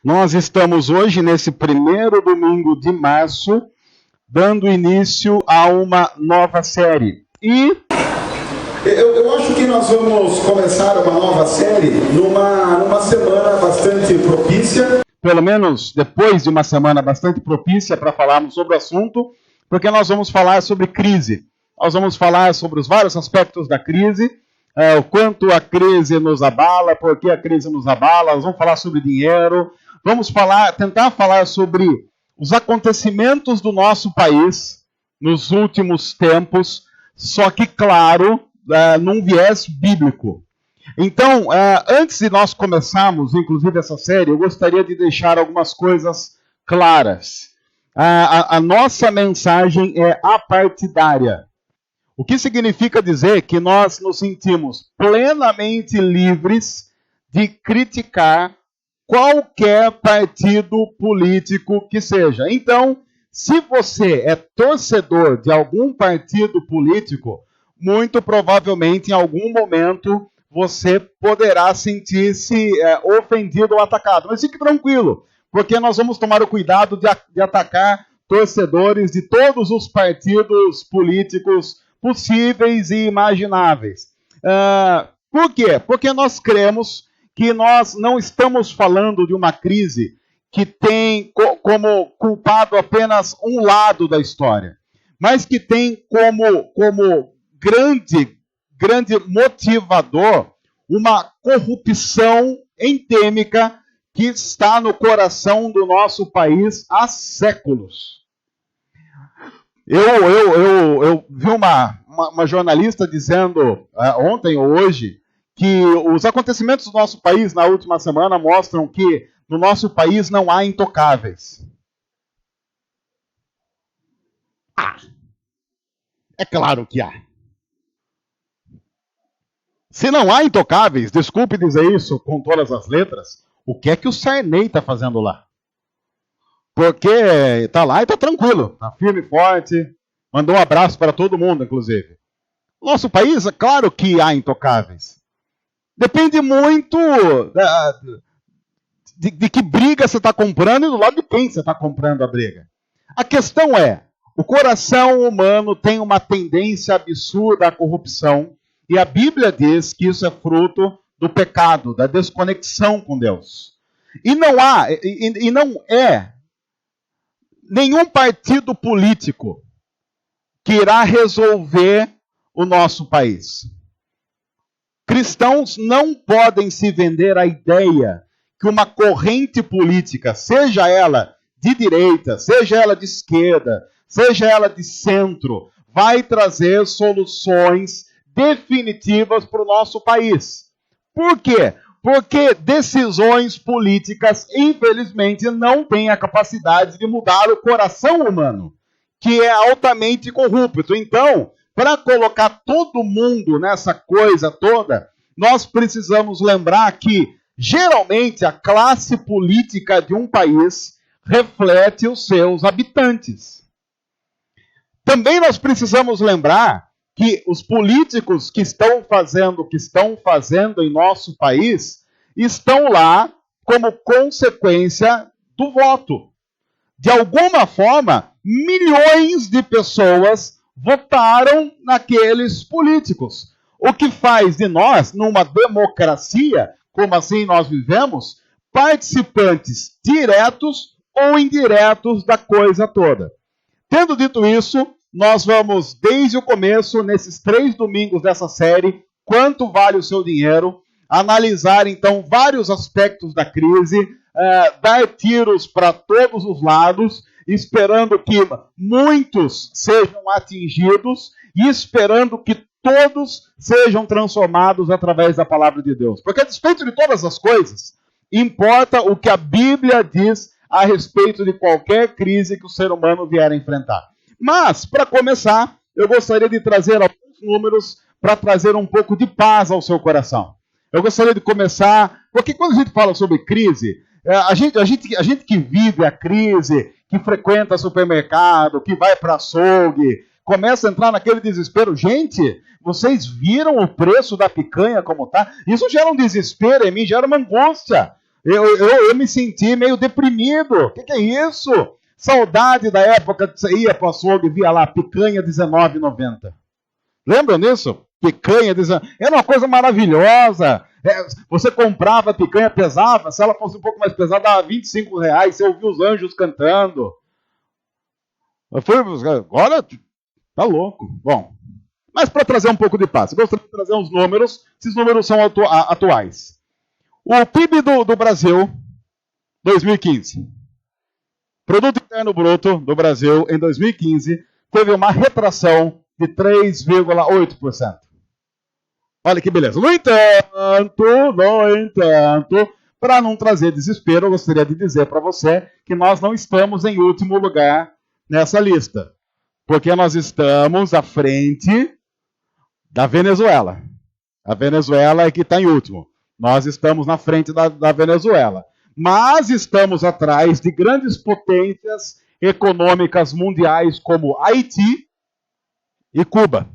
Nós estamos hoje, nesse primeiro domingo de março, dando início a uma nova série. E eu acho que nós vamos começar uma nova série numa semana bastante propícia. Pelo menos depois de uma semana bastante propícia para falarmos sobre o assunto, porque nós vamos falar sobre crise. Nós vamos falar sobre os vários aspectos da crise, o quanto a crise nos abala, por que a crise nos abala. Nós vamos falar sobre dinheiro, vamos tentar falar sobre os acontecimentos do nosso país nos últimos tempos, só que, claro, num viés bíblico. Então, antes de nós começarmos, inclusive, essa série, eu gostaria de deixar algumas coisas claras. A nossa mensagem é apartidária. O que significa dizer que nós nos sentimos plenamente livres de criticar qualquer partido político que seja. Então, se você é torcedor de algum partido político, muito provavelmente em algum momento você poderá sentir-se ofendido ou atacado. Mas fique tranquilo, porque nós vamos tomar o cuidado de atacar torcedores de todos os partidos políticos possíveis e imagináveis. Por quê? Porque nós cremos que nós não estamos falando de uma crise que tem como culpado apenas um lado da história, mas que tem como grande motivador uma corrupção endêmica que está no coração do nosso país há séculos. Eu vi uma jornalista dizendo ontem ou hoje que os acontecimentos do nosso país na última semana mostram que no nosso país não há intocáveis. É claro que há. Se não há intocáveis, desculpe dizer isso com todas as letras, o que é que o Sarney está fazendo lá? Porque está lá e está tranquilo, está firme e forte, mandou um abraço para todo mundo, inclusive. Nosso país, é claro que há intocáveis. Depende muito de que briga você está comprando e do lado de quem você está comprando a briga. A questão é, o coração humano tem uma tendência absurda à corrupção, e a Bíblia diz que isso é fruto do pecado, da desconexão com Deus. E não é nenhum partido político que irá resolver o nosso país. Cristãos não podem se vender a ideia que uma corrente política, seja ela de direita, seja ela de esquerda, seja ela de centro, vai trazer soluções definitivas para o nosso país. Por quê? Porque decisões políticas, infelizmente, não têm a capacidade de mudar o coração humano, que é altamente corrupto. Então, para colocar todo mundo nessa coisa toda, nós precisamos lembrar que, geralmente, a classe política de um país reflete os seus habitantes. Também nós precisamos lembrar que os políticos que estão fazendo o que estão fazendo em nosso país estão lá como consequência do voto. De alguma forma, milhões de pessoas votaram naqueles políticos. O que faz de nós, numa democracia, como assim nós vivemos, participantes diretos ou indiretos da coisa toda. Tendo dito isso, nós vamos, desde o começo, nesses 3 domingos dessa série, Quanto Vale o Seu Dinheiro, analisar, então, vários aspectos da crise, dar tiros para todos os lados, esperando que muitos sejam atingidos e esperando que todos sejam transformados através da palavra de Deus. Porque, a despeito de todas as coisas, importa o que a Bíblia diz a respeito de qualquer crise que o ser humano vier a enfrentar. Mas, para começar, eu gostaria de trazer alguns números para trazer um pouco de paz ao seu coração. Eu gostaria de começar, porque quando a gente fala sobre crise, a gente que vive a crise, que frequenta supermercado, que vai para açougue, começa a entrar naquele desespero. Gente, vocês viram o preço da picanha como está? Isso gera um desespero em mim, gera uma angústia. Eu me senti meio deprimido. O que é isso? Saudade da época que você ia para o açougue e via lá picanha R$19,90. Lembram disso? Picanha R$19,90. Era uma coisa maravilhosa. Você comprava a picanha, pesava. Se ela fosse um pouco mais pesada, dava R$25. Você ouvia os anjos cantando. Agora, tá louco. Bom, mas para trazer um pouco de paz, eu gostaria de trazer uns números. Esses números são atuais. O PIB do Brasil, 2015. Produto Interno Bruto do Brasil, em 2015, teve uma retração de 3,8%. Olha que beleza. No entanto, para não trazer desespero, eu gostaria de dizer para você que nós não estamos em último lugar nessa lista. Porque nós estamos à frente da Venezuela. A Venezuela é que está em último. Nós estamos na frente da Venezuela. Mas estamos atrás de grandes potências econômicas mundiais como Haiti e Cuba.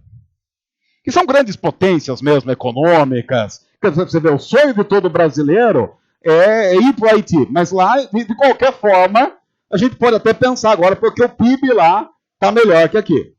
Que são grandes potências mesmo, econômicas. Você vê, o sonho de todo brasileiro é ir para o Haiti. Mas lá, de qualquer forma, a gente pode até pensar agora, porque o PIB lá está melhor que aqui.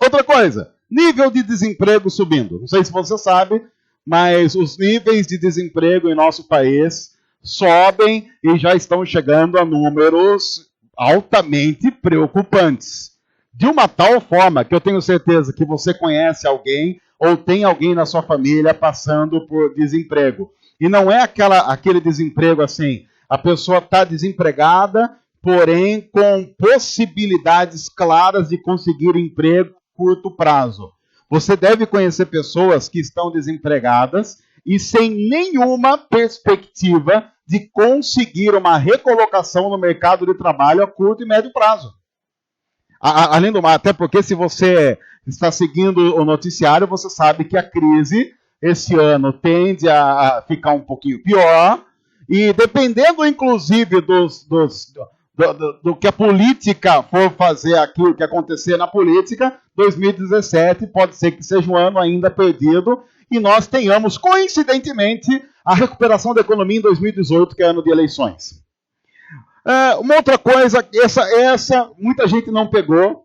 Outra coisa, nível de desemprego subindo. Não sei se você sabe, mas os níveis de desemprego em nosso país sobem e já estão chegando a números altamente preocupantes. De uma tal forma que eu tenho certeza que você conhece alguém ou tem alguém na sua família passando por desemprego. E não é aquele desemprego assim, a pessoa está desempregada, porém com possibilidades claras de conseguir emprego a curto prazo. Você deve conhecer pessoas que estão desempregadas e sem nenhuma perspectiva de conseguir uma recolocação no mercado de trabalho a curto e médio prazo. Além do mais, até porque se você está seguindo o noticiário, você sabe que a crise esse ano tende a ficar um pouquinho pior, e dependendo inclusive do que a política for fazer aquilo que acontecer na política, 2017 pode ser que seja um ano ainda perdido, e nós tenhamos, coincidentemente, a recuperação da economia em 2018, que é ano de eleições. Uma outra coisa, essa muita gente não pegou,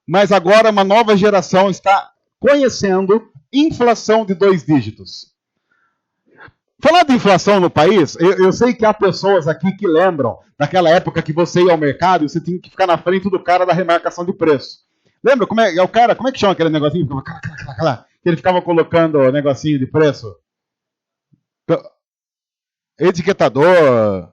mas agora uma nova geração está conhecendo inflação de 2 dígitos. Falar de inflação no país, eu sei que há pessoas aqui que lembram daquela época que você ia ao mercado e você tinha que ficar na frente do cara da remarcação de preço. Lembra como é que chama aquele negocinho? Que ele ficava colocando o negocinho de preço? Etiquetador.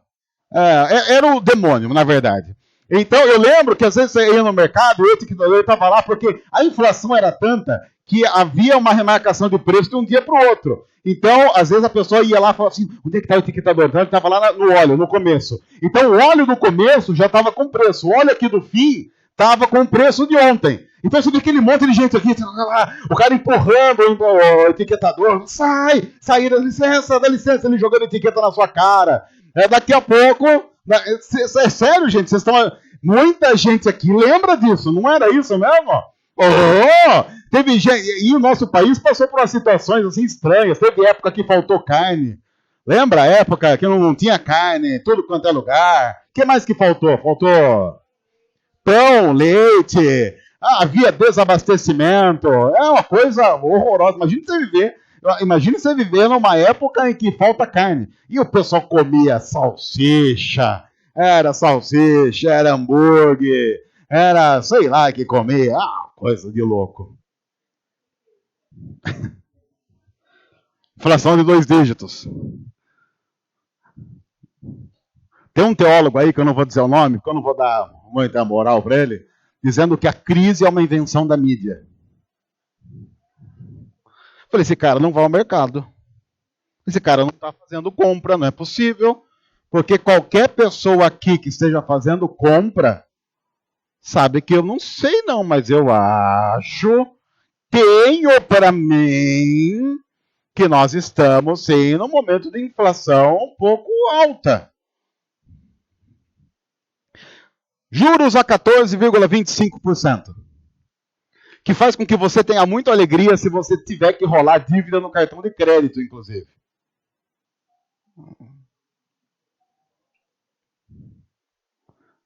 Era o demônio, na verdade. Então, eu lembro que às vezes você ia no mercado e o etiquetador estava lá porque a inflação era tanta que havia uma remarcação de preço de um dia para o outro. Então, às vezes a pessoa ia lá e falava assim, onde é que está o etiquetador? Então, ele estava lá no óleo, no começo. Então, o óleo do começo já estava com preço. O óleo aqui do fim estava com o preço de ontem. Então, você vê aquele monte de gente aqui, o cara empurrando o etiquetador, sai, dá licença, ele jogando etiqueta na sua cara. Daqui a pouco, é sério, gente, vocês estão... Muita gente aqui lembra disso, não era isso mesmo? Teve gente, e o nosso país passou por umas situações assim estranhas. Teve época que faltou carne. Lembra a época que não tinha carne, tudo quanto é lugar? O que mais que faltou? Faltou pão, leite, havia desabastecimento. É uma coisa horrorosa. Imagine você viver numa época em que falta carne. E o pessoal comia salsicha, era hambúrguer, era sei lá que comia. Coisa de louco. Inflação de 2 dígitos. Tem um teólogo aí, que eu não vou dizer o nome, porque eu não vou dar muita moral para ele, dizendo que a crise é uma invenção da mídia. Falei, esse cara não vai ao mercado. Esse cara não está fazendo compra, não é possível. Porque qualquer pessoa aqui que esteja fazendo compra, sabe que eu não sei não, mas eu acho, tenho para mim, que nós estamos sim num momento de inflação um pouco alta. Juros a 14,25%. Que faz com que você tenha muita alegria se você tiver que rolar dívida no cartão de crédito, inclusive.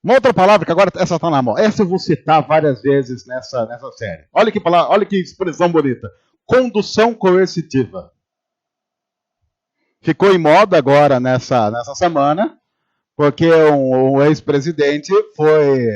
Uma outra palavra que agora essa está na mão. Essa eu vou citar várias vezes nessa série. Olha que palavra, olha que expressão bonita. Condução coercitiva. Ficou em moda agora nessa semana, porque um ex-presidente foi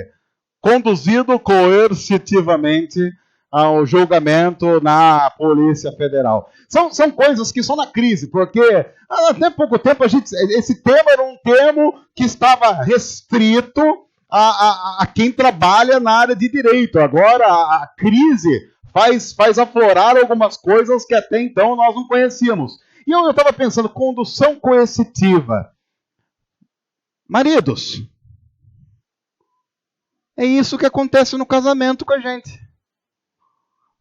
conduzido coercitivamente ao julgamento na Polícia Federal. São coisas que são na crise, porque até pouco tempo esse tema era um termo que estava restrito a quem trabalha na área de direito. Agora a crise faz aflorar algumas coisas que até então nós não conhecíamos. E eu estava pensando, condução coercitiva. Maridos, é isso que acontece no casamento com a gente.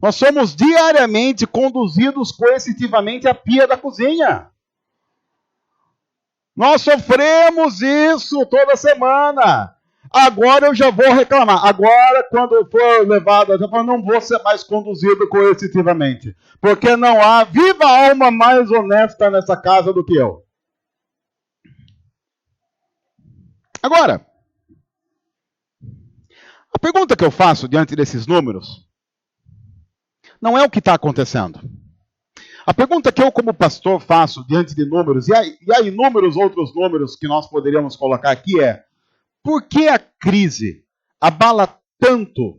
Nós somos diariamente conduzidos coercitivamente à pia da cozinha. Nós sofremos isso toda semana. Agora eu já vou reclamar. Agora, quando for levado, eu não vou ser mais conduzido coercitivamente. Porque não há viva alma mais honesta nessa casa do que eu. Agora, a pergunta que eu faço diante desses números não é o que está acontecendo. A pergunta que eu, como pastor, faço diante de números, e há inúmeros outros números que nós poderíamos colocar aqui, é: por que a crise abala tanto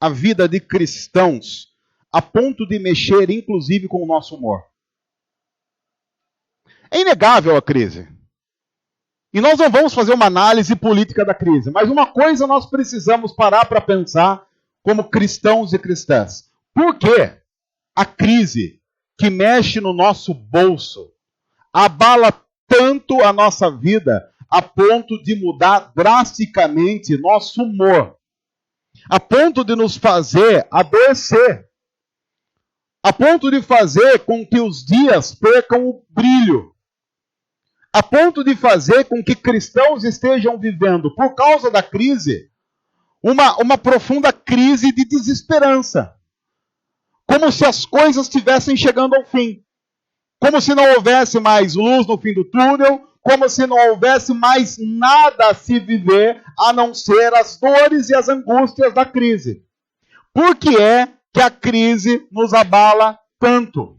a vida de cristãos a ponto de mexer, inclusive, com o nosso humor? É inegável a crise. E nós não vamos fazer uma análise política da crise, mas uma coisa nós precisamos parar para pensar como cristãos e cristãs. Por que a crise que mexe no nosso bolso abala tanto a nossa vida a ponto de mudar drasticamente nosso humor, a ponto de nos fazer adoecer, a ponto de fazer com que os dias percam o brilho, a ponto de fazer com que cristãos estejam vivendo, por causa da crise, uma profunda crise de desesperança. Como se as coisas estivessem chegando ao fim. Como se não houvesse mais luz no fim do túnel, como se não houvesse mais nada a se viver, a não ser as dores e as angústias da crise. Por que é que a crise nos abala tanto?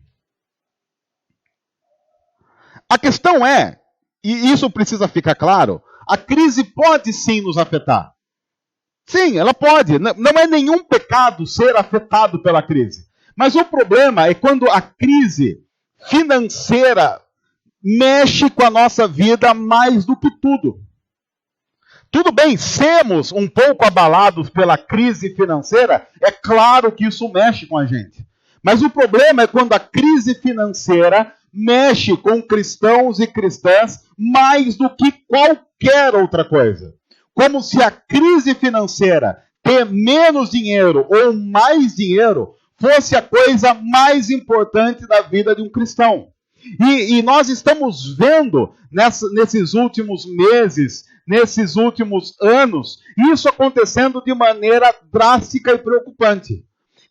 A questão é, e isso precisa ficar claro, a crise pode sim nos afetar. Sim, ela pode. Não é nenhum pecado ser afetado pela crise. Mas o problema é quando a crise financeira mexe com a nossa vida mais do que tudo. Tudo bem, sermos um pouco abalados pela crise financeira, é claro que isso mexe com a gente. Mas o problema é quando a crise financeira mexe com cristãos e cristãs mais do que qualquer outra coisa. Como se a crise financeira, ter menos dinheiro ou mais dinheiro, fosse a coisa mais importante da vida de um cristão. E nós estamos vendo nesses últimos meses, nesses últimos anos, isso acontecendo de maneira drástica e preocupante.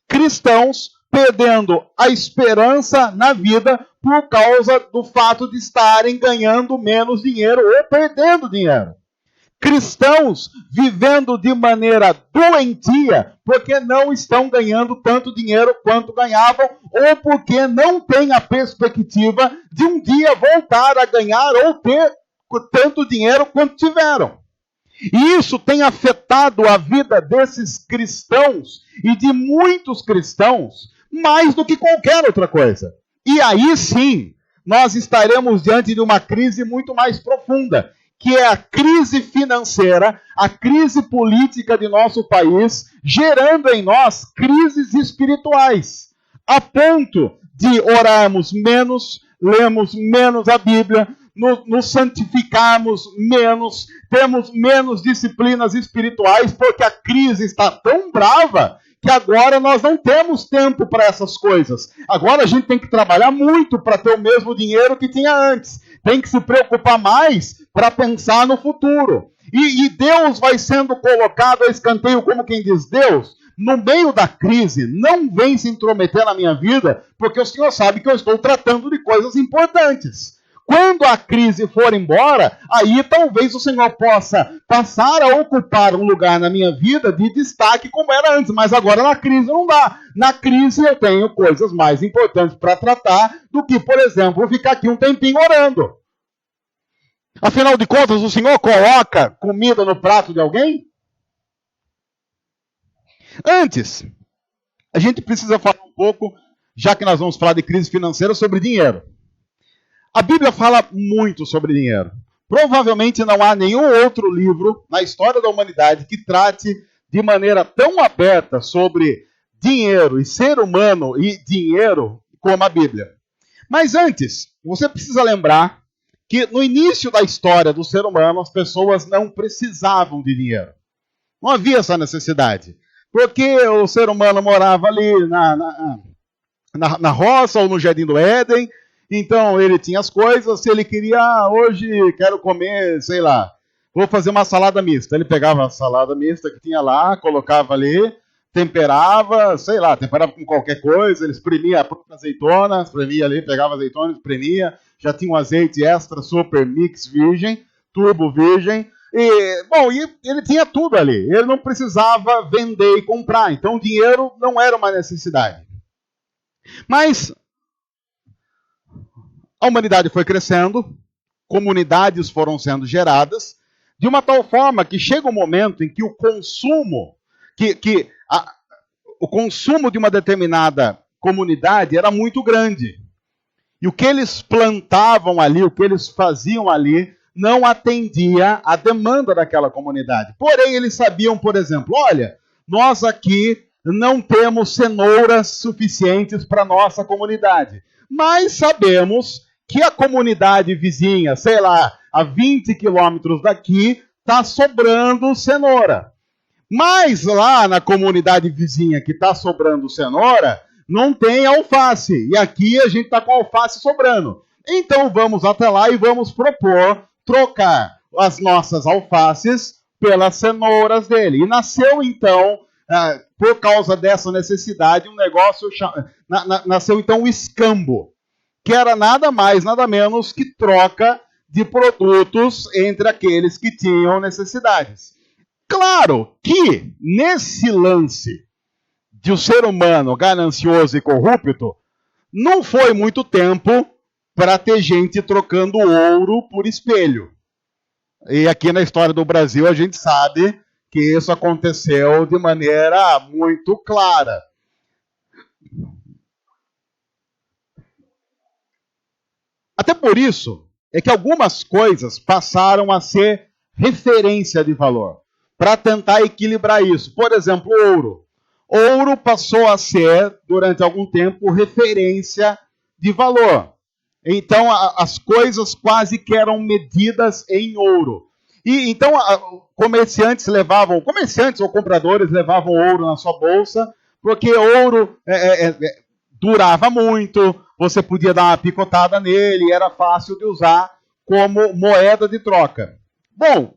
Cristãos perdendo a esperança na vida por causa do fato de estarem ganhando menos dinheiro ou perdendo dinheiro. Cristãos vivendo de maneira doentia porque não estão ganhando tanto dinheiro quanto ganhavam ou porque não têm a perspectiva de um dia voltar a ganhar ou ter tanto dinheiro quanto tiveram. E isso tem afetado a vida desses cristãos e de muitos cristãos mais do que qualquer outra coisa. E aí sim, nós estaremos diante de uma crise muito mais profunda, que é a crise financeira, a crise política de nosso país, gerando em nós crises espirituais, a ponto de orarmos menos, lermos menos a Bíblia, nos santificarmos menos, temos menos disciplinas espirituais, porque a crise está tão brava que agora nós não temos tempo para essas coisas. Agora a gente tem que trabalhar muito para ter o mesmo dinheiro que tinha antes. Tem que se preocupar mais para pensar no futuro. E Deus vai sendo colocado a escanteio, como quem diz: Deus, no meio da crise, não vem se intrometer na minha vida, porque o Senhor sabe que eu estou tratando de coisas importantes. Quando a crise for embora, aí talvez o Senhor possa passar a ocupar um lugar na minha vida de destaque como era antes, mas agora na crise não dá. Na crise eu tenho coisas mais importantes para tratar do que, por exemplo, ficar aqui um tempinho orando. Afinal de contas, o Senhor coloca comida no prato de alguém? Antes, a gente precisa falar um pouco, já que nós vamos falar de crise financeira, sobre dinheiro. A Bíblia fala muito sobre dinheiro. Provavelmente não há nenhum outro livro na história da humanidade que trate de maneira tão aberta sobre dinheiro e ser humano e dinheiro como a Bíblia. Mas antes, você precisa lembrar que no início da história do ser humano, as pessoas não precisavam de dinheiro. Não havia essa necessidade. Porque o ser humano morava ali na roça ou no Jardim do Éden. Então ele tinha as coisas, se ele queria, hoje quero comer, sei lá, vou fazer uma salada mista. Ele pegava a salada mista que tinha lá, colocava ali, temperava, sei lá, temperava com qualquer coisa, ele espremia a própria azeitona, espremia ali, pegava a azeitona, espremia, já tinha um azeite extra, super mix virgem, turbo virgem, e ele tinha tudo ali, ele não precisava vender e comprar, então o dinheiro não era uma necessidade. Mas a humanidade foi crescendo, comunidades foram sendo geradas, de uma tal forma que chega um momento em que o consumo, o consumo de uma determinada comunidade era muito grande. E o que eles plantavam ali, o que eles faziam ali, não atendia à demanda daquela comunidade. Porém, eles sabiam, por exemplo, olha, nós aqui não temos cenouras suficientes para a nossa comunidade. Mas sabemos que a comunidade vizinha, sei lá, a 20 quilômetros daqui, está sobrando cenoura. Mas lá na comunidade vizinha que está sobrando cenoura, não tem alface. E aqui a gente está com alface sobrando. Então vamos até lá e vamos propor trocar as nossas alfaces pelas cenouras dele. E nasceu então, por causa dessa necessidade, um negócio, nasceu então o escambo, que era nada mais, nada menos que troca de produtos entre aqueles que tinham necessidades. Claro que, nesse lance de o ser humano ganancioso e corrupto, não foi muito tempo para ter gente trocando ouro por espelho. E aqui na história do Brasil a gente sabe que isso aconteceu de maneira muito clara. Até por isso é que algumas coisas passaram a ser referência de valor, para tentar equilibrar isso. Por exemplo, ouro. Ouro passou a ser, durante algum tempo, referência de valor. Então, as coisas quase que eram medidas em ouro. E então, comerciantes ou compradores levavam ouro na sua bolsa, porque ouro durava muito, você podia dar uma picotada nele, era fácil de usar como moeda de troca. Bom,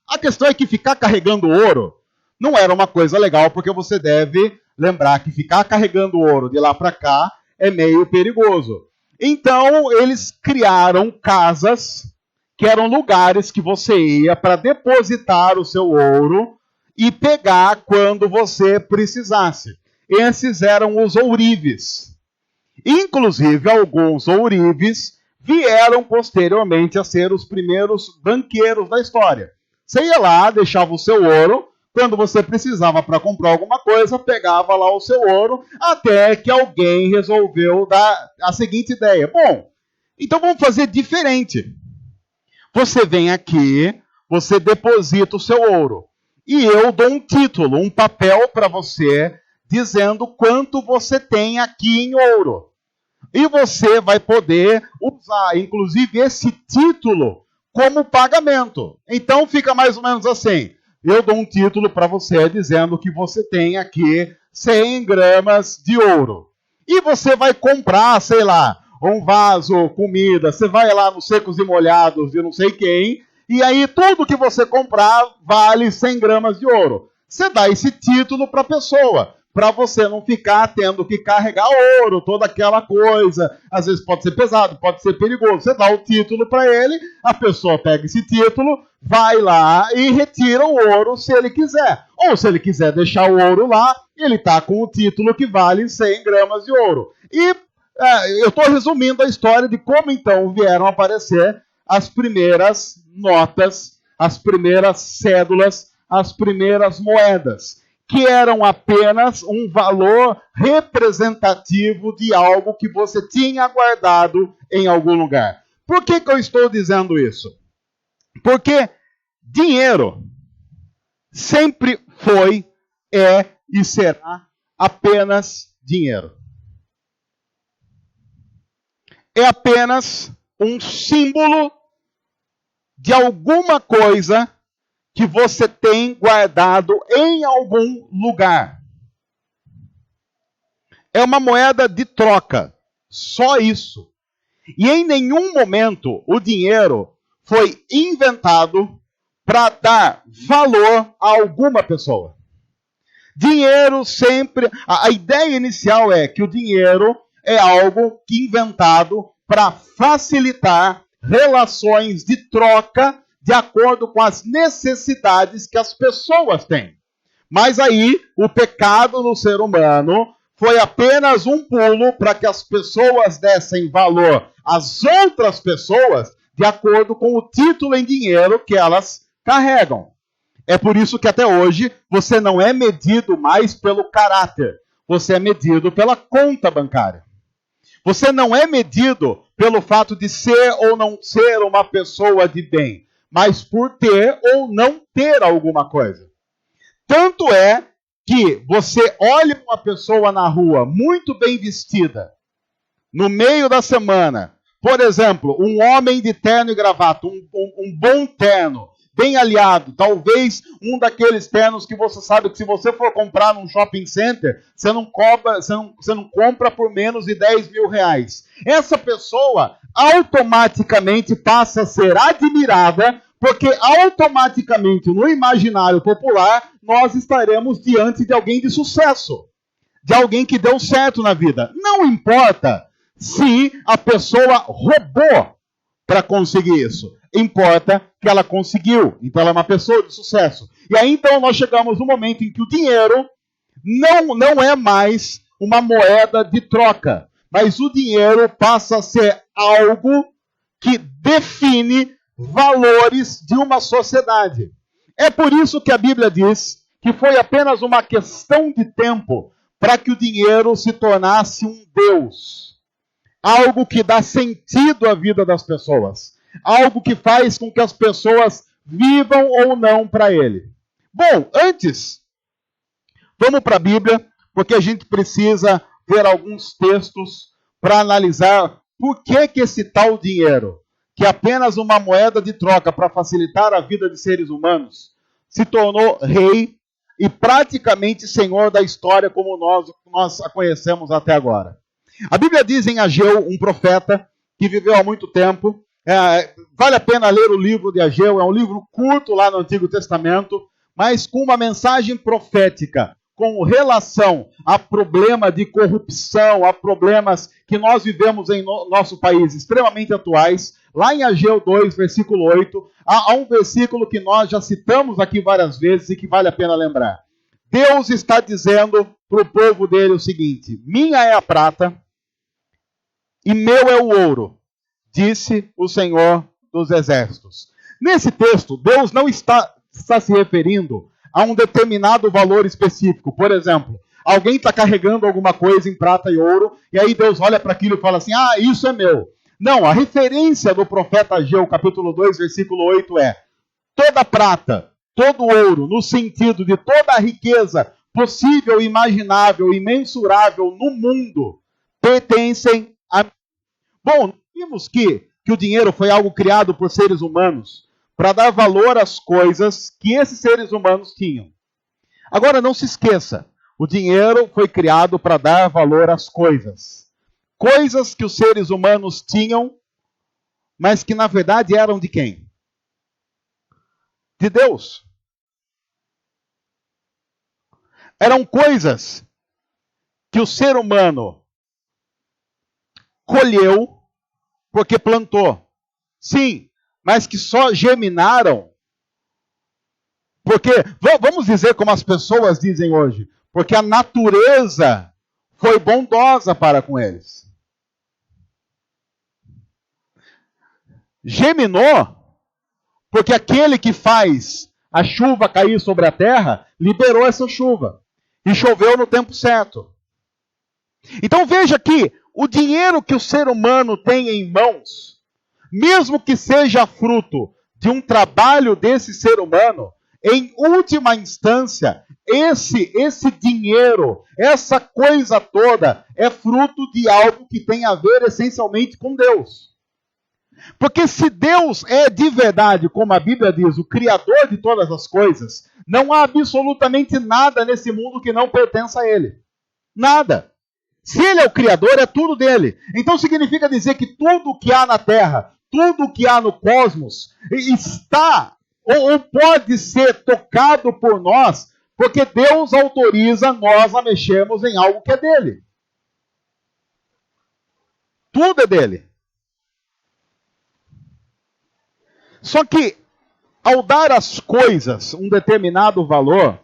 a questão é que ficar carregando ouro não era uma coisa legal, porque você deve lembrar que ficar carregando ouro de lá para cá é meio perigoso. Então, eles criaram casas, que eram lugares que você ia para depositar o seu ouro e pegar quando você precisasse. Esses eram os ourives. Inclusive, alguns ourives vieram posteriormente a ser os primeiros banqueiros da história. Você ia lá, deixava o seu ouro, quando você precisava para comprar alguma coisa, pegava lá o seu ouro, até que alguém resolveu dar a seguinte ideia. Bom, então vamos fazer diferente. Você vem aqui, você deposita o seu ouro, e eu dou um título, um papel para você, dizendo quanto você tem aqui em ouro. E você vai poder usar, inclusive, esse título como pagamento. Então fica mais ou menos assim. Eu dou um título para você dizendo que você tem aqui 100 gramas de ouro. E você vai comprar, sei lá, um vaso, comida, você vai lá nos secos e molhados de não sei quem, e aí tudo que você comprar vale 100 gramas de ouro. Você dá esse título para a pessoa. para você não ficar tendo que carregar ouro, toda aquela coisa. Às vezes pode ser pesado, pode ser perigoso. Você dá o título para ele, a pessoa pega esse título, vai lá e retira o ouro se ele quiser. Ou se ele quiser deixar o ouro lá, ele está com o título que vale 100 gramas de ouro. E eu estou resumindo a história de como então vieram aparecer as primeiras notas, as primeiras cédulas, as primeiras moedas, que eram apenas um valor representativo de algo que você tinha guardado em algum lugar. Por que eu estou dizendo isso? Porque dinheiro sempre foi, é e será apenas dinheiro. É apenas um símbolo de alguma coisa que você tem guardado em algum lugar. É uma moeda de troca, só isso. E em nenhum momento o dinheiro foi inventado para dar valor a alguma pessoa. Dinheiro sempre... A ideia inicial é que o dinheiro é algo inventado para facilitar relações de troca de acordo com as necessidades que as pessoas têm. Mas aí, o pecado no ser humano foi apenas um pulo para que as pessoas dessem valor às outras pessoas de acordo com o título em dinheiro que elas carregam. É por isso que até hoje você não é medido mais pelo caráter, você é medido pela conta bancária. Você não é medido pelo fato de ser ou não ser uma pessoa de bem, mas por ter ou não ter alguma coisa. Tanto é que você olha uma pessoa na rua muito bem vestida, no meio da semana, por exemplo, um homem de terno e gravata, um bom terno, bem aliado, talvez um daqueles ternos que você sabe que se você for comprar num shopping center, você não compra por menos de 10 mil reais. Essa pessoa automaticamente passa a ser admirada, porque automaticamente no imaginário popular nós estaremos diante de alguém de sucesso, de alguém que deu certo na vida. Não importa se a pessoa roubou para conseguir isso. Importa que ela conseguiu. Então ela é uma pessoa de sucesso. E aí então nós chegamos no momento em que o dinheiro não é mais uma moeda de troca, mas o dinheiro passa a ser algo que define valores de uma sociedade. É por isso que a Bíblia diz que foi apenas uma questão de tempo para que o dinheiro se tornasse um Deus. Algo que dá sentido à vida das pessoas. Algo que faz com que as pessoas vivam ou não para ele. Bom, antes, vamos para a Bíblia, porque a gente precisa ver alguns textos para analisar por que esse tal dinheiro, que é apenas uma moeda de troca para facilitar a vida de seres humanos, se tornou rei e praticamente senhor da história como nós a conhecemos até agora. A Bíblia diz em Ageu, um profeta que viveu há muito tempo, vale a pena ler o livro de Ageu, é um livro curto lá no Antigo Testamento, mas com uma mensagem profética, com relação a problema de corrupção, a problemas que nós vivemos em nosso país, extremamente atuais. Lá em Ageu 2, versículo 8, há um versículo que nós já citamos aqui várias vezes e que vale a pena lembrar. Deus está dizendo para o povo dele o seguinte: minha é a prata e meu é o ouro, disse o Senhor dos Exércitos. Nesse texto, Deus não está se referindo a um determinado valor específico. Por exemplo, alguém está carregando alguma coisa em prata e ouro, e aí Deus olha para aquilo e fala assim: ah, isso é meu. Não, a referência do profeta Ageu, capítulo 2, versículo 8 é: toda prata, todo ouro, no sentido de toda a riqueza possível, imaginável, imensurável no mundo, pertencem a mim. Bom, vimos que o dinheiro foi algo criado por seres humanos para dar valor às coisas que esses seres humanos tinham. Agora, não se esqueça, o dinheiro foi criado para dar valor às coisas. Coisas que os seres humanos tinham, mas que na verdade eram de quem? De Deus. Eram coisas que o ser humano colheu porque plantou. Sim, mas que só germinaram porque, vamos dizer como as pessoas dizem hoje, porque a natureza foi bondosa para com eles. Germinou porque aquele que faz a chuva cair sobre a terra, liberou essa chuva. E choveu no tempo certo. Então veja que o dinheiro que o ser humano tem em mãos, mesmo que seja fruto de um trabalho desse ser humano, em última instância, esse dinheiro, essa coisa toda, é fruto de algo que tem a ver essencialmente com Deus. Porque se Deus é de verdade, como a Bíblia diz, o Criador de todas as coisas, não há absolutamente nada nesse mundo que não pertença a Ele. Nada. Se Ele é o Criador, é tudo dele. Então significa dizer que tudo que há na Terra, tudo que há no cosmos, está ou pode ser tocado por nós, porque Deus autoriza nós a mexermos em algo que é dele. Tudo é dele. Só que, ao dar às coisas um determinado valor,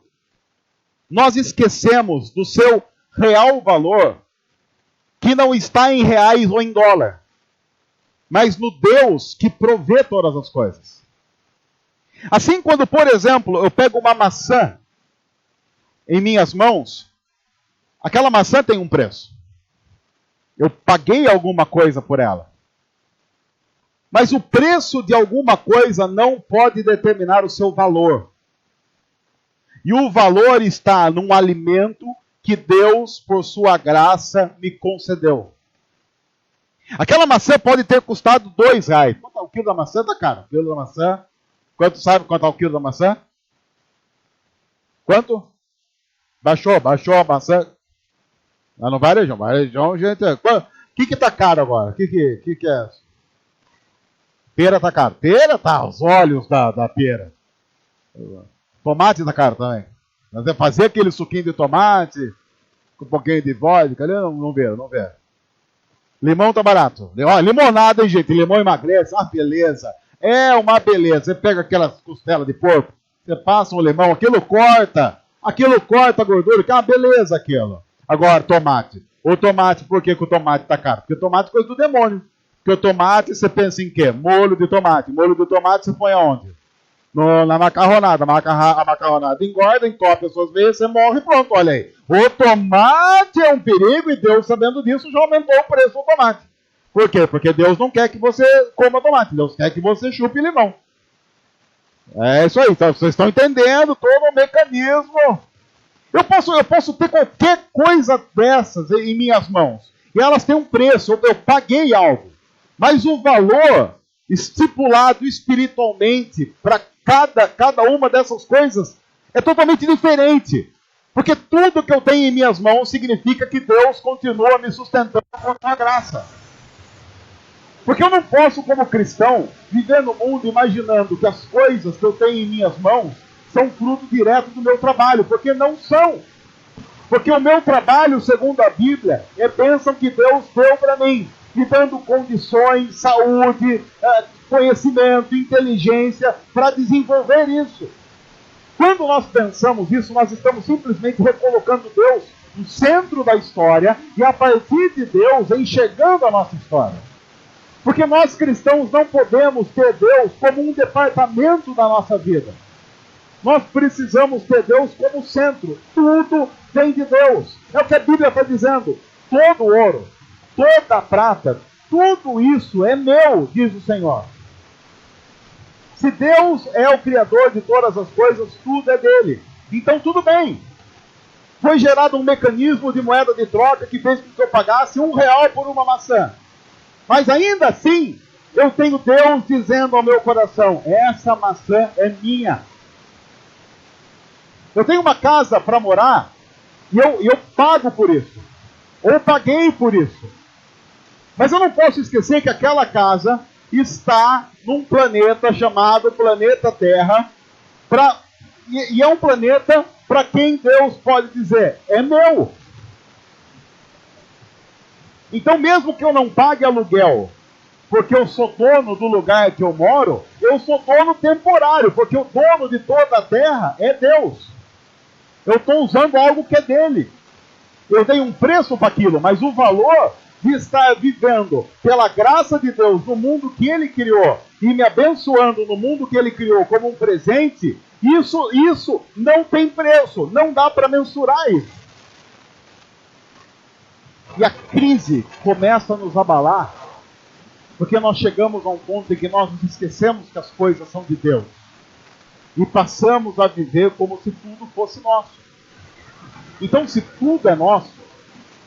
nós esquecemos do seu real valor, que não está em reais ou em dólar, mas no Deus que provê todas as coisas. Assim, quando, por exemplo, eu pego uma maçã em minhas mãos, aquela maçã tem um preço. Eu paguei alguma coisa por ela. Mas o preço de alguma coisa não pode determinar o seu valor. E o valor está num alimento que Deus, por sua graça, me concedeu. Aquela maçã pode ter custado R$2. Quanto é o quilo da maçã? Tá caro. O quilo da maçã. Sabe quanto é o quilo da maçã? Quanto? Baixou a maçã. Lá no varejão. Varejão, gente. O que tá caro agora? O que é? Pera tá caro. Pera tá, os olhos da pera. Tomate tá caro também. Fazer aquele suquinho de tomate, com um pouquinho de vodka, ali não vê. Limão tá barato. Ó, limonada, hein, gente? Limão emagrece, beleza. É uma beleza. Você pega aquelas costelas de porco, você passa um limão, aquilo corta a gordura, que é uma beleza aquilo. Agora, tomate. O tomate, por que o tomate tá caro? Porque o tomate é coisa do demônio. Porque o tomate, você pensa em quê? Molho de tomate. Molho de tomate você põe aonde? Na macarronada. A macarronada engorda, entope as suas veias, você morre, pronto, olha aí. O tomate é um perigo e Deus, sabendo disso, já aumentou o preço do tomate. Por quê? Porque Deus não quer que você coma tomate, Deus quer que você chupe limão. É isso aí, então, vocês estão entendendo todo o mecanismo. Eu posso ter qualquer coisa dessas em minhas mãos, e elas têm um preço, eu paguei algo. Mas o valor estipulado espiritualmente para cada uma dessas coisas é totalmente diferente. Porque tudo que eu tenho em minhas mãos significa que Deus continua me sustentando com a sua graça. Porque eu não posso, como cristão, viver no mundo imaginando que as coisas que eu tenho em minhas mãos são fruto direto do meu trabalho, porque não são. Porque o meu trabalho, segundo a Bíblia, é bênção que Deus deu para mim, me dando condições, saúde, conhecimento, inteligência para desenvolver isso. Quando nós pensamos isso, nós estamos simplesmente recolocando Deus no centro da história e a partir de Deus enxergando a nossa história. Porque nós cristãos não podemos ter Deus como um departamento da nossa vida. Nós precisamos ter Deus como centro. Tudo vem de Deus. É o que a Bíblia está dizendo. Todo ouro, toda prata, tudo isso é meu, diz o Senhor. Se Deus é o Criador de todas as coisas, tudo é dele. Então tudo bem. Foi gerado um mecanismo de moeda de troca que fez com que eu pagasse R$1 por uma maçã. Mas ainda assim, eu tenho Deus dizendo ao meu coração, essa maçã é minha. Eu tenho uma casa para morar e eu pago por isso. Ou paguei por isso. Mas eu não posso esquecer que aquela casa está num planeta chamado Planeta Terra. E é um planeta para quem Deus pode dizer, é meu. Então, mesmo que eu não pague aluguel, porque eu sou dono do lugar que eu moro, eu sou dono temporário, porque o dono de toda a terra é Deus. Eu estou usando algo que é dele. Eu dei um preço para aquilo, mas o valor de estar vivendo pela graça de Deus no mundo que ele criou e me abençoando no mundo que ele criou como um presente, isso não tem preço, não dá para mensurar isso. E a crise começa a nos abalar, porque nós chegamos a um ponto em que nós nos esquecemos que as coisas são de Deus e passamos a viver como se tudo fosse nosso. Então, se tudo é nosso,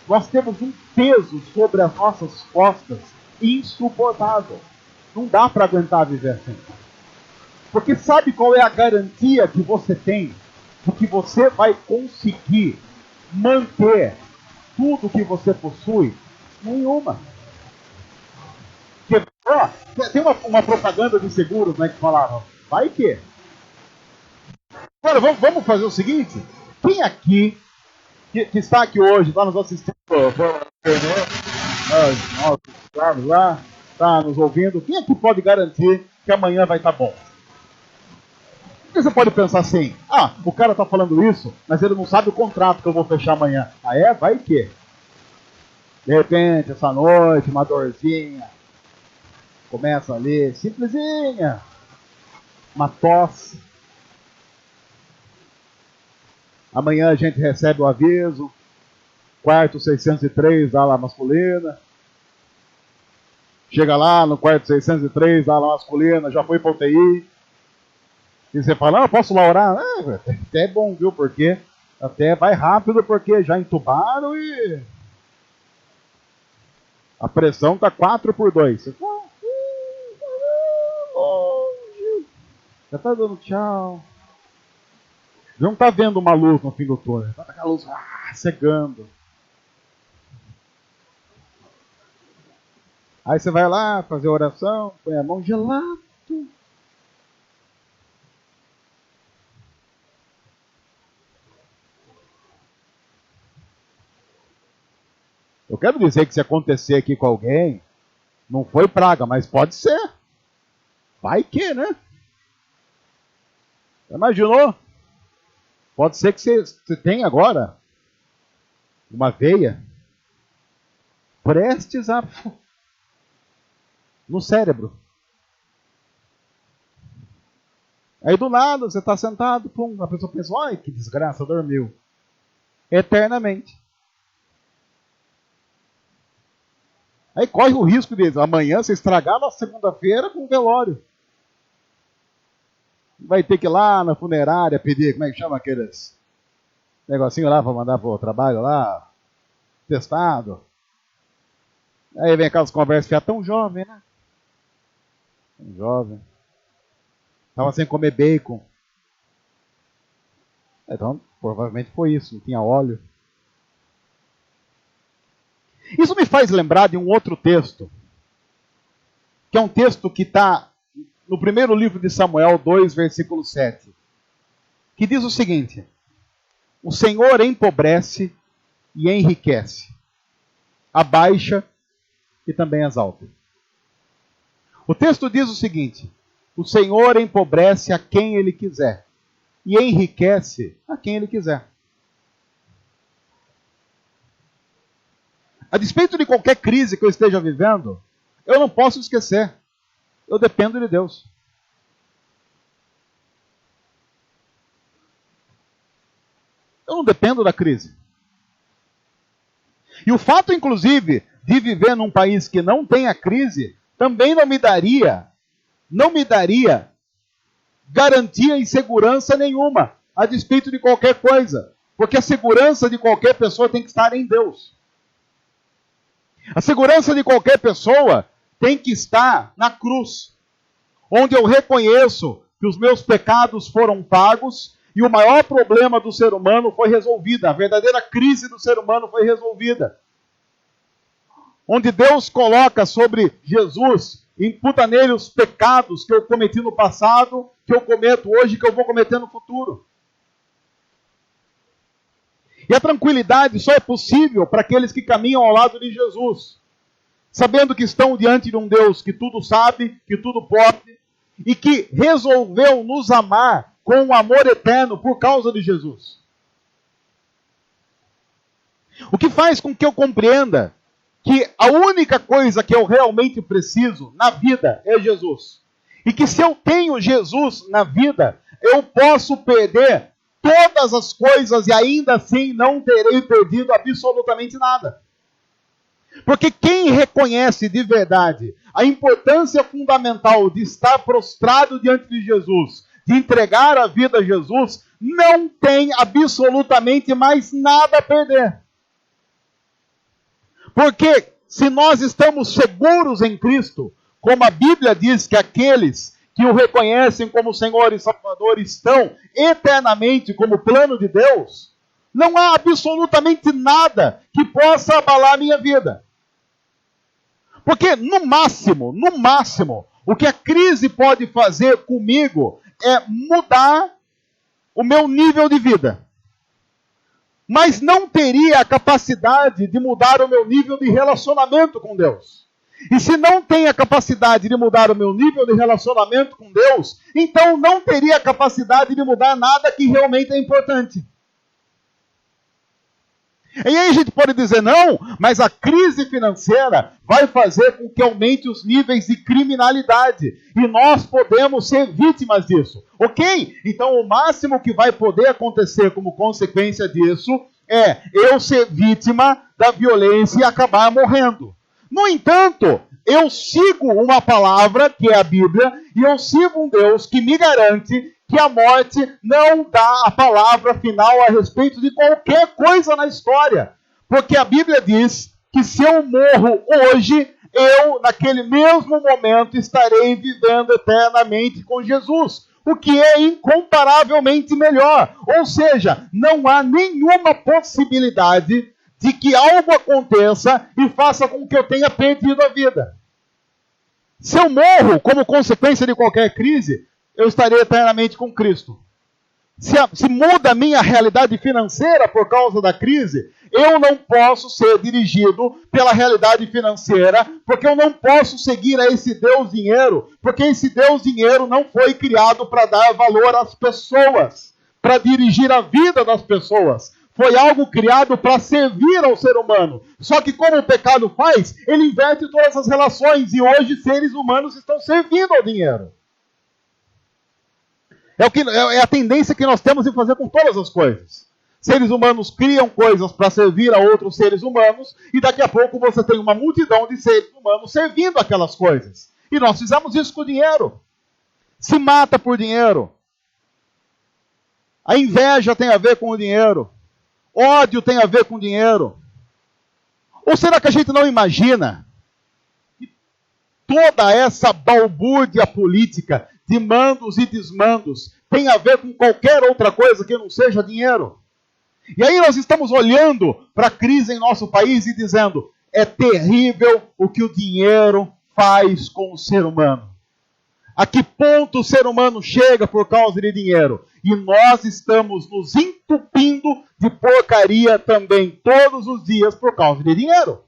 nós temos um peso sobre as nossas costas insuportável. Não dá para aguentar viver assim. Porque sabe qual é a garantia que você tem de que você vai conseguir manter tudo que você possui? Nenhuma. Tem uma propaganda de seguros, né, que falava, vai que? Agora, vamos fazer o seguinte, quem aqui, que está aqui hoje, está nos assistindo, lá, está nos ouvindo, quem aqui pode garantir que amanhã vai estar bom? Porque você pode pensar assim, o cara está falando isso, mas ele não sabe o contrato que eu vou fechar amanhã. Vai que? De repente, essa noite, uma dorzinha, começa ali, simplesinha, uma tosse. Amanhã a gente recebe o aviso, quarto 603, ala masculina. Chega lá no quarto 603, ala masculina, já foi para UTI. E você fala, posso lá orar? Até é bom, viu? Porque até vai rápido, porque já entubaram e a pressão está 4/2. Você fala, longe. Já está dando tchau. Não está vendo uma luz no fim do túnel. Está aquela luz cegando. Aí você vai lá fazer a oração, põe a mão gelado. Eu quero dizer que se acontecer aqui com alguém, não foi praga, mas pode ser. Vai que, né? Imaginou? Pode ser que você tenha agora uma veia prestes a... no cérebro. Aí do nada, você está sentado, a pessoa pensa, ai, que desgraça, dormiu. Eternamente. Aí corre o risco de amanhã você estragar na segunda-feira com o velório. Vai ter que ir lá na funerária pedir, como é que chama aqueles negocinho lá para mandar para o trabalho lá, testado. Aí vem aquelas conversas, tão jovem, né? Tão jovem. Estava sem comer bacon. Então, provavelmente foi isso, não tinha óleo. Isso me faz lembrar de um outro texto, que é um texto que está no primeiro livro de Samuel 2, versículo 7, que diz o seguinte: o Senhor empobrece e enriquece, abaixa e também exalta. O texto diz o seguinte: o Senhor empobrece a quem Ele quiser e enriquece a quem Ele quiser. A despeito de qualquer crise que eu esteja vivendo, eu não posso esquecer. Eu dependo de Deus. Eu não dependo da crise. E o fato, inclusive, de viver num país que não tem a crise, também não me daria garantia e segurança nenhuma, a despeito de qualquer coisa. Porque a segurança de qualquer pessoa tem que estar em Deus. A segurança de qualquer pessoa tem que estar na cruz, onde eu reconheço que os meus pecados foram pagos e o maior problema do ser humano foi resolvido, a verdadeira crise do ser humano foi resolvida. Onde Deus coloca sobre Jesus, imputa nele os pecados que eu cometi no passado, que eu cometo hoje e que eu vou cometer no futuro. E a tranquilidade só é possível para aqueles que caminham ao lado de Jesus. sabendo que estão diante de um Deus que tudo sabe, que tudo pode, e que resolveu nos amar com um amor eterno por causa de Jesus. O que faz com que eu compreenda que a única coisa que eu realmente preciso na vida é Jesus. E que se eu tenho Jesus na vida, eu posso perder todas as coisas e ainda assim não terei perdido absolutamente nada. Porque quem reconhece de verdade a importância fundamental de estar prostrado diante de Jesus, de entregar a vida a Jesus, não tem absolutamente mais nada a perder. Porque se nós estamos seguros em Cristo, como a Bíblia diz que aqueles que o reconhecem como Senhor e Salvador estão eternamente como plano de Deus, não há absolutamente nada que possa abalar a minha vida. Porque no máximo, o que a crise pode fazer comigo é mudar o meu nível de vida. Mas não teria a capacidade de mudar o meu nível de relacionamento com Deus. E se não tem a capacidade de mudar o meu nível de relacionamento com Deus, então não teria a capacidade de mudar nada que realmente é importante. E aí a gente pode dizer, não, mas a crise financeira vai fazer com que aumente os níveis de criminalidade. E nós podemos ser vítimas disso. Ok? Então o máximo que vai poder acontecer como consequência disso é eu ser vítima da violência e acabar morrendo. No entanto, eu sigo uma palavra, que é a Bíblia, e eu sigo um Deus que me garante que a morte não dá a palavra final a respeito de qualquer coisa na história. Porque a Bíblia diz que se eu morro hoje, eu, naquele mesmo momento, estarei vivendo eternamente com Jesus. O que é incomparavelmente melhor. Ou seja, não há nenhuma possibilidade de que algo aconteça e faça com que eu tenha perdido a vida. Se eu morro como consequência de qualquer crise, eu estarei eternamente com Cristo. Se muda a minha realidade financeira por causa da crise, eu não posso ser dirigido pela realidade financeira, porque eu não posso seguir a esse Deus dinheiro, porque esse Deus dinheiro não foi criado para dar valor às pessoas, para dirigir a vida das pessoas. Foi algo criado para servir ao ser humano. Só que como o pecado faz, ele inverte todas as relações, e hoje seres humanos estão servindo ao dinheiro. É a tendência que nós temos em fazer com todas as coisas. Seres humanos criam coisas para servir a outros seres humanos, e daqui a pouco você tem uma multidão de seres humanos servindo aquelas coisas. E nós fizemos isso com o dinheiro. Se mata por dinheiro. A inveja tem a ver com o dinheiro. Ódio tem a ver com dinheiro. Ou será que a gente não imagina que toda essa balbúrdia política de mandos e desmandos tem a ver com qualquer outra coisa que não seja dinheiro? E aí nós estamos olhando para a crise em nosso país e dizendo, é terrível o que o dinheiro faz com o ser humano. A que ponto o ser humano chega por causa de dinheiro? E nós estamos nos entupindo de porcaria também todos os dias por causa de dinheiro.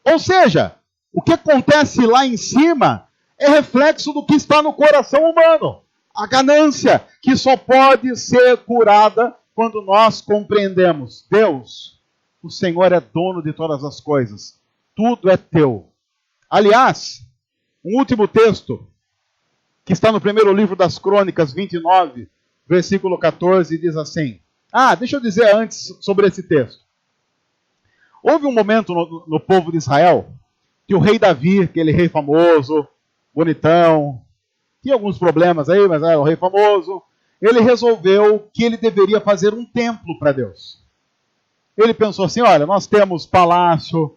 Ou seja, o que acontece lá em cima é reflexo do que está no coração humano. A ganância, que só pode ser curada quando nós compreendemos. Deus, o Senhor é dono de todas as coisas. Tudo é teu. Aliás, um último texto, que está no primeiro livro das Crônicas, 29, versículo 14, diz assim. Deixa eu dizer antes sobre esse texto. Houve um momento no povo de Israel, que o rei Davi, aquele rei famoso, bonitão, tinha alguns problemas aí, mas era o rei famoso, ele resolveu que ele deveria fazer um templo para Deus. Ele pensou assim, olha, nós temos palácio,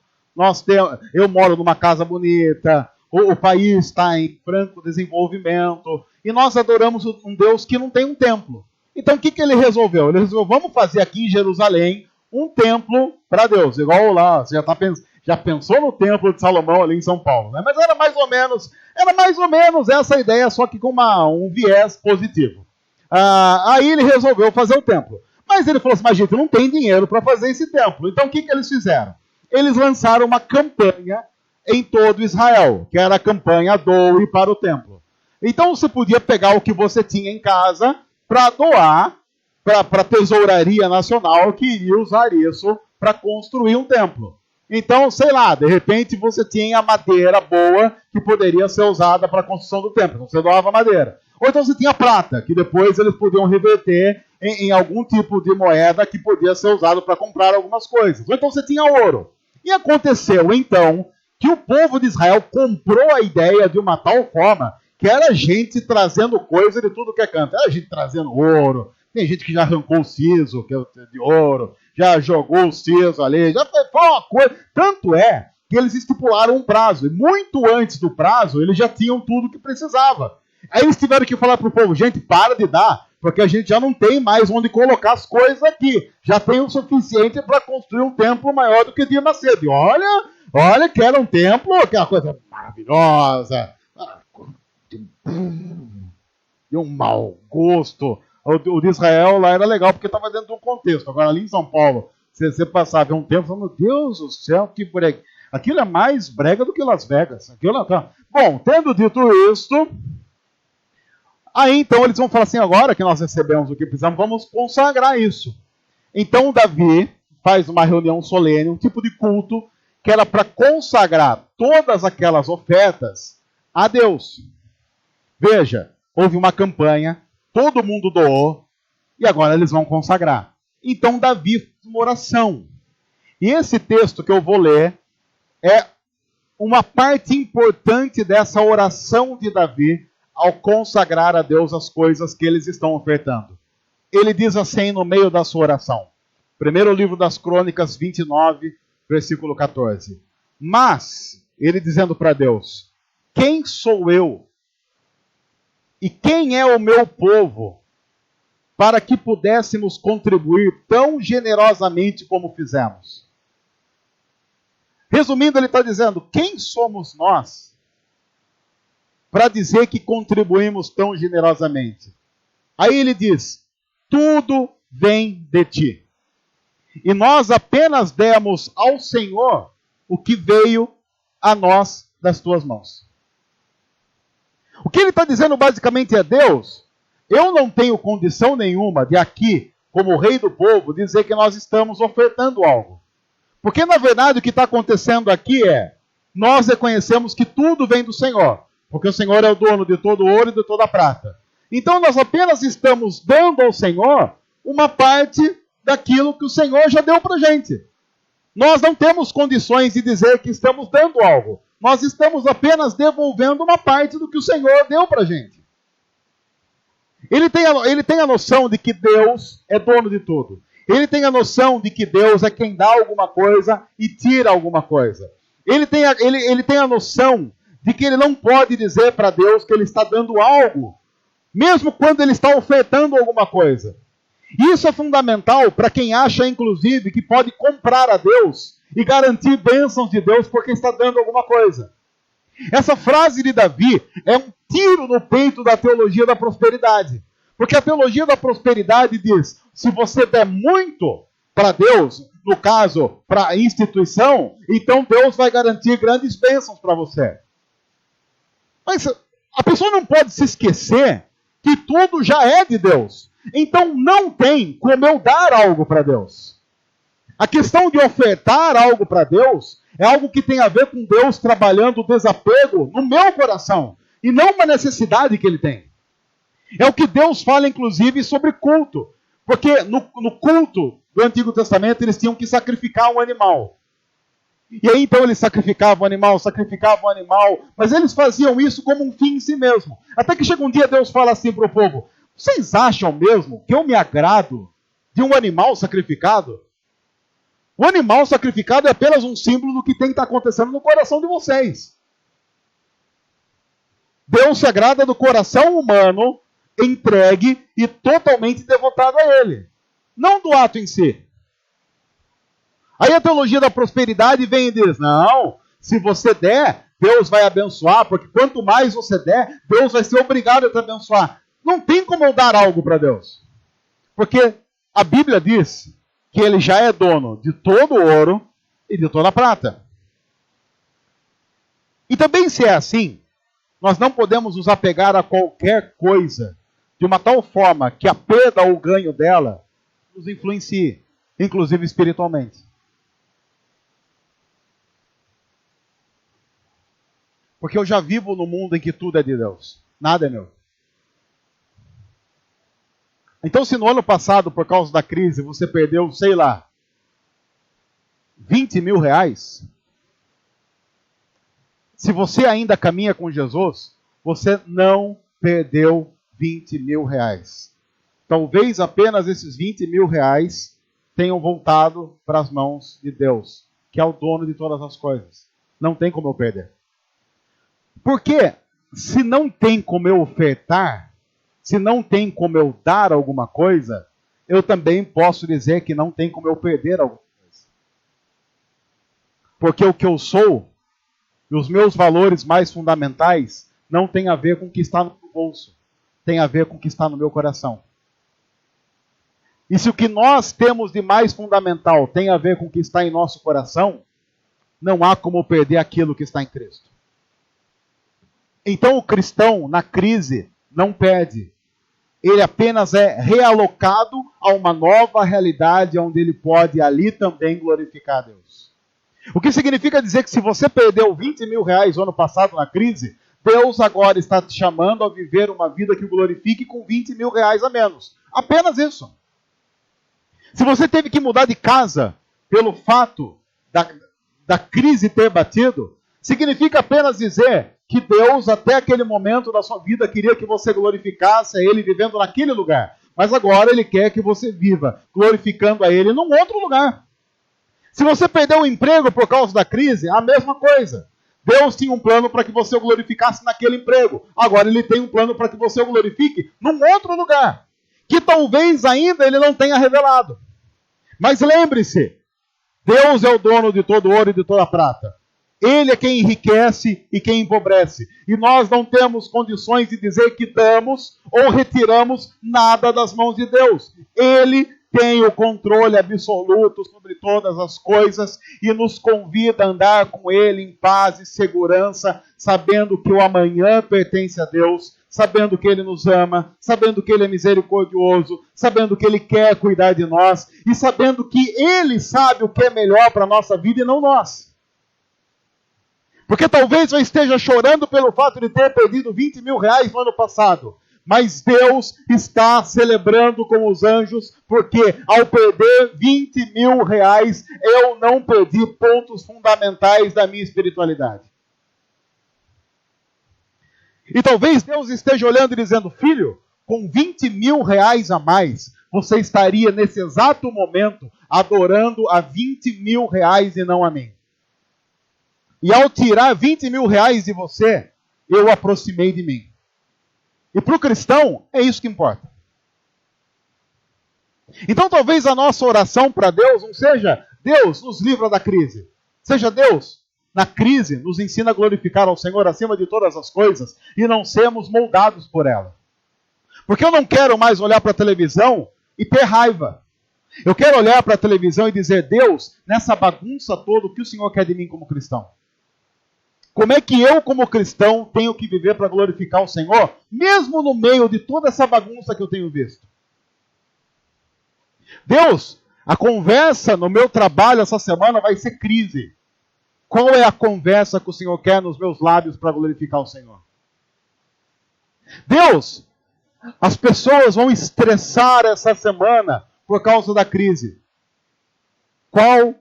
eu moro numa casa bonita, o país está em franco desenvolvimento, e nós adoramos um Deus que não tem um templo. Então o que ele resolveu? Ele resolveu, vamos fazer aqui em Jerusalém um templo para Deus, igual lá, você já pensou no templo de Salomão ali em São Paulo, né? Mas era mais ou menos essa ideia, só que com um viés positivo. Aí ele resolveu fazer o templo. Mas ele falou assim, mas gente, não tem dinheiro para fazer esse templo. Então o que eles fizeram? eles lançaram uma campanha em todo Israel, que era a campanha Doe para o templo. Então você podia pegar o que você tinha em casa para doar para a Tesouraria Nacional, que iria usar isso para construir um templo. Então, sei lá, de repente você tinha madeira boa que poderia ser usada para a construção do templo. Então você doava madeira. Ou então você tinha prata, que depois eles podiam reverter em algum tipo de moeda que podia ser usado para comprar algumas coisas. Ou então você tinha ouro. E aconteceu, então, que o povo de Israel comprou a ideia de uma tal forma que era gente trazendo coisa de tudo que é canto. Era gente trazendo ouro. Tem gente que já arrancou o siso, que é de ouro, já jogou o siso ali, já foi uma coisa. Tanto é que eles estipularam um prazo. E muito antes do prazo, eles já tinham tudo que precisava. Aí eles tiveram que falar para o povo, gente, para de dar, porque a gente já não tem mais onde colocar as coisas aqui. Já tem o suficiente para construir um templo maior do que Dia Macedo. E olha que era um templo, que era uma coisa maravilhosa, de um mau gosto. O de Israel lá era legal porque estava dentro de um contexto. Agora ali em São Paulo, você passava um tempo falando, meu Deus do céu, que brega. Aquilo é mais brega do que Las Vegas. Bom, tendo dito isso, aí então eles vão falar assim, agora que nós recebemos o que precisamos, vamos consagrar isso. Então Davi faz uma reunião solene, um tipo de culto, que era para consagrar todas aquelas ofertas a Deus. Veja, houve uma campanha, todo mundo doou, e agora eles vão consagrar. Então Davi fez uma oração. E esse texto que eu vou ler é uma parte importante dessa oração de Davi ao consagrar a Deus as coisas que eles estão ofertando. Ele diz assim no meio da sua oração. Primeiro livro das Crônicas 29, versículo 14. Mas, ele dizendo para Deus, quem sou eu? E quem é o meu povo para que pudéssemos contribuir tão generosamente como fizemos? Resumindo, ele está dizendo, quem somos nós para dizer que contribuímos tão generosamente? Aí ele diz, tudo vem de ti. E nós apenas demos ao Senhor o que veio a nós das tuas mãos. O que ele está dizendo basicamente é, Deus, eu não tenho condição nenhuma de aqui, como rei do povo, dizer que nós estamos ofertando algo. Porque na verdade o que está acontecendo aqui é, nós reconhecemos que tudo vem do Senhor. Porque o Senhor é o dono de todo o ouro e de toda a prata. Então nós apenas estamos dando ao Senhor uma parte daquilo que o Senhor já deu para a gente. Nós não temos condições de dizer que estamos dando algo. Nós estamos apenas devolvendo uma parte do que o Senhor deu para a gente. Ele tem a noção de que Deus é dono de tudo. Ele tem a noção de que Deus é quem dá alguma coisa e tira alguma coisa. Ele tem a noção de que ele não pode dizer para Deus que ele está dando algo, mesmo quando ele está ofertando alguma coisa. Isso é fundamental para quem acha, inclusive, que pode comprar a Deus e garantir bênçãos de Deus porque está dando alguma coisa. Essa frase de Davi é um tiro no peito da teologia da prosperidade. Porque a teologia da prosperidade diz, se você der muito para Deus, no caso, para a instituição, então Deus vai garantir grandes bênçãos para você. Mas a pessoa não pode se esquecer que tudo já é de Deus. Então não tem como eu dar algo para Deus. A questão de ofertar algo para Deus é algo que tem a ver com Deus trabalhando o desapego no meu coração e não uma necessidade que ele tem. É o que Deus fala, inclusive, sobre culto. Porque no culto do Antigo Testamento eles tinham que sacrificar um animal. E aí então eles sacrificavam o animal, mas eles faziam isso como um fim em si mesmo. Até que chega um dia Deus fala assim para o povo, vocês acham mesmo que eu me agrado de um animal sacrificado? O animal sacrificado é apenas um símbolo do que tem que estar acontecendo no coração de vocês. Deus se agrada do coração humano, entregue e totalmente devotado a Ele. Não do ato em si. Aí a teologia da prosperidade vem e diz, não, se você der, Deus vai abençoar, porque quanto mais você der, Deus vai ser obrigado a te abençoar. Não tem como eu dar algo para Deus. Porque a Bíblia diz que Ele já é dono de todo o ouro e de toda a prata. E também, se é assim, nós não podemos nos apegar a qualquer coisa de uma tal forma que a perda ou o ganho dela nos influencie, inclusive espiritualmente. Porque eu já vivo num mundo em que tudo é de Deus. Nada é meu. Então, se no ano passado, por causa da crise, você perdeu, sei lá, 20 mil reais, se você ainda caminha com Jesus, você não perdeu 20 mil reais. Talvez apenas esses 20 mil reais tenham voltado para as mãos de Deus, que é o dono de todas as coisas. Não tem como eu perder. Porque se não tem como eu ofertar, se não tem como eu dar alguma coisa, eu também posso dizer que não tem como eu perder alguma coisa. Porque o que eu sou e os meus valores mais fundamentais não tem a ver com o que está no meu bolso, tem a ver com o que está no meu coração. E se o que nós temos de mais fundamental tem a ver com o que está em nosso coração, não há como perder aquilo que está em Cristo. Então o cristão, na crise, não perde. Ele apenas é realocado a uma nova realidade onde ele pode ali também glorificar a Deus. O que significa dizer que se você perdeu 20 mil reais no ano passado na crise, Deus agora está te chamando a viver uma vida que o glorifique com 20 mil reais a menos. Apenas isso. Se você teve que mudar de casa pelo fato da crise ter batido, significa apenas dizer que Deus, até aquele momento da sua vida, queria que você glorificasse a Ele vivendo naquele lugar. Mas agora Ele quer que você viva glorificando a Ele num outro lugar. Se você perdeu o emprego por causa da crise, a mesma coisa. Deus tinha um plano para que você o glorificasse naquele emprego. Agora Ele tem um plano para que você o glorifique num outro lugar, que talvez ainda Ele não tenha revelado. Mas lembre-se, Deus é o dono de todo ouro e de toda prata. Ele é quem enriquece e quem empobrece. E nós não temos condições de dizer que damos ou retiramos nada das mãos de Deus. Ele tem o controle absoluto sobre todas as coisas e nos convida a andar com Ele em paz e segurança, sabendo que o amanhã pertence a Deus, sabendo que Ele nos ama, sabendo que Ele é misericordioso, sabendo que Ele quer cuidar de nós e sabendo que Ele sabe o que é melhor para a nossa vida e não nós. Porque talvez eu esteja chorando pelo fato de ter perdido 20 mil reais no ano passado. Mas Deus está celebrando com os anjos, porque ao perder 20 mil reais, eu não perdi pontos fundamentais da minha espiritualidade. E talvez Deus esteja olhando e dizendo, filho, com 20 mil reais a mais, você estaria nesse exato momento adorando a 20 mil reais e não a mim. E ao tirar 20 mil reais de você, eu o aproximei de mim. E para o cristão, é isso que importa. Então talvez a nossa oração para Deus não seja, Deus nos livra da crise. Seja Deus, na crise, nos ensina a glorificar ao Senhor acima de todas as coisas e não sermos moldados por ela. Porque eu não quero mais olhar para a televisão e ter raiva. Eu quero olhar para a televisão e dizer, Deus, nessa bagunça toda, o que o Senhor quer de mim como cristão? Como é que eu, como cristão, tenho que viver para glorificar o Senhor, mesmo no meio de toda essa bagunça que eu tenho visto? Deus, a conversa no meu trabalho essa semana vai ser crise. Qual é a conversa que o Senhor quer nos meus lábios para glorificar o Senhor? Deus, as pessoas vão estressar essa semana por causa da crise. Qual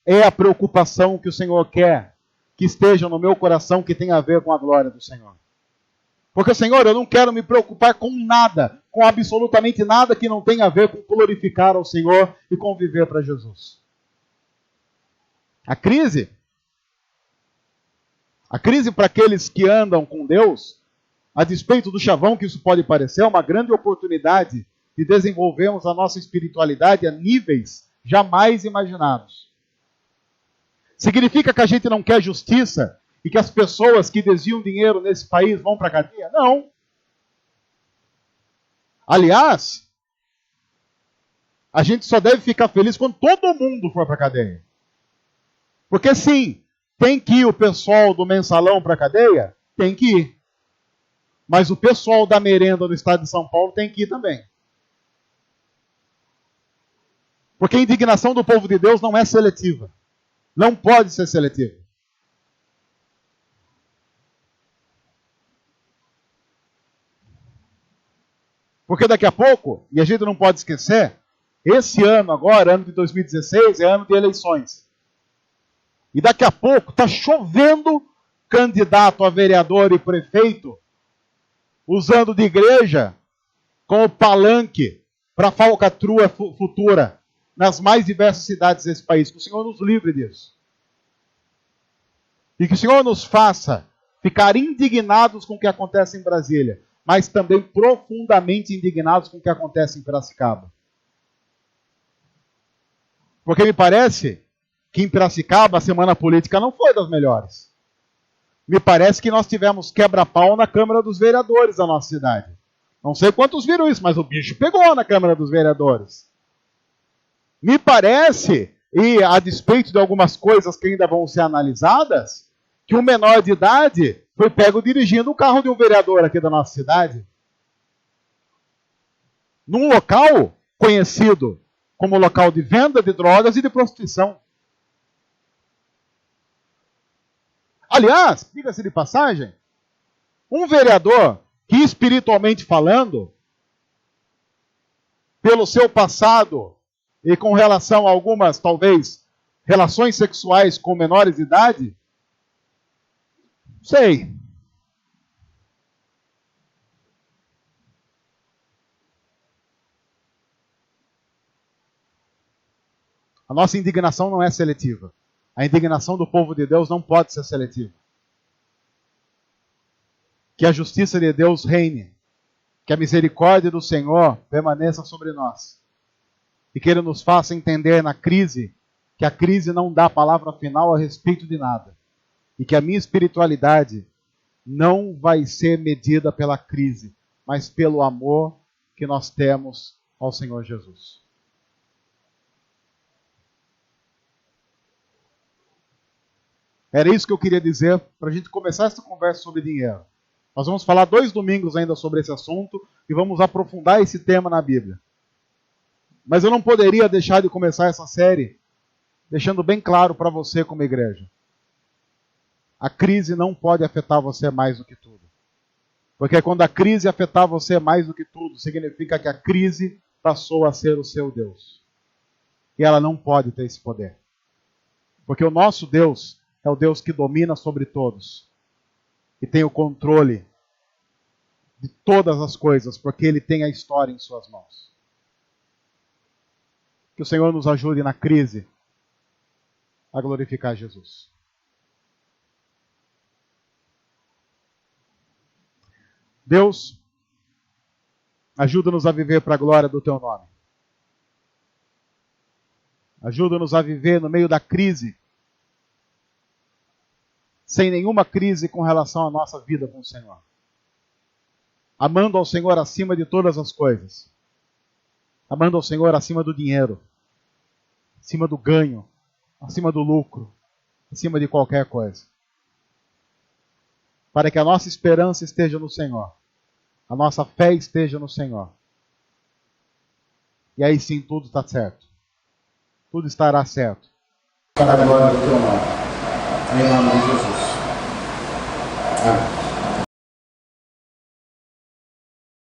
é a preocupação que o Senhor quer que esteja no meu coração que tem a ver com a glória do Senhor? Porque, Senhor, eu não quero me preocupar com nada, com absolutamente nada que não tenha a ver com glorificar ao Senhor e com viver para Jesus. A crise para aqueles que andam com Deus, a despeito do chavão que isso pode parecer, é uma grande oportunidade de desenvolvermos a nossa espiritualidade a níveis jamais imaginados. Significa que a gente não quer justiça e que as pessoas que desviam dinheiro nesse país vão para a cadeia? Não. Aliás, a gente só deve ficar feliz quando todo mundo for para a cadeia. Porque sim, tem que ir o pessoal do mensalão para a cadeia? Tem que ir. Mas o pessoal da merenda do estado de São Paulo tem que ir também. Porque a indignação do povo de Deus não é seletiva. Não pode ser seletiva. Porque daqui a pouco, e a gente não pode esquecer, esse ano agora, ano de 2016, é ano de eleições. E daqui a pouco está chovendo candidato a vereador e prefeito usando de igreja como palanque para a falcatrua futura nas mais diversas cidades desse país. Que o Senhor nos livre disso. E que o Senhor nos faça ficar indignados com o que acontece em Brasília, mas também profundamente indignados com o que acontece em Piracicaba. Porque me parece que em Piracicaba a semana política não foi das melhores. Me parece que nós tivemos quebra-pau na Câmara dos Vereadores da nossa cidade. Não sei quantos viram isso, mas o bicho pegou na Câmara dos Vereadores. Me parece, e a despeito de algumas coisas que ainda vão ser analisadas, que um menor de idade foi pego dirigindo o carro de um vereador aqui da nossa cidade. Num local conhecido como local de venda de drogas e de prostituição. Aliás, diga-se de passagem, um vereador que espiritualmente falando, pelo seu passado e com relação a algumas, talvez, relações sexuais com menores de idade, sei. A nossa indignação não é seletiva. A indignação do povo de Deus não pode ser seletiva. Que a justiça de Deus reine. Que a misericórdia do Senhor permaneça sobre nós. E que Ele nos faça entender na crise que a crise não dá palavra final a respeito de nada. E que a minha espiritualidade não vai ser medida pela crise, mas pelo amor que nós temos ao Senhor Jesus. Era isso que eu queria dizer para a gente começar essa conversa sobre dinheiro. Nós vamos falar 2 domingos ainda sobre esse assunto e vamos aprofundar esse tema na Bíblia. Mas eu não poderia deixar de começar essa série deixando bem claro para você como igreja. A crise não pode afetar você mais do que tudo. Porque quando a crise afetar você mais do que tudo, significa que a crise passou a ser o seu Deus. E ela não pode ter esse poder. Porque o nosso Deus é o Deus que domina sobre todos. E tem o controle de todas as coisas, porque Ele tem a história em suas mãos. Que o Senhor nos ajude na crise a glorificar Jesus. Deus, ajuda-nos a viver para a glória do Teu nome. Ajuda-nos a viver no meio da crise, sem nenhuma crise com relação à nossa vida com o Senhor. Amando ao Senhor acima de todas as coisas. Amando ao Senhor acima do dinheiro, acima do ganho, acima do lucro, acima de qualquer coisa. Para que a nossa esperança esteja no Senhor. A nossa fé esteja no Senhor. E aí sim tudo está certo. Tudo estará certo. Para a glória do Teu nome. Em nome de Jesus. Amém.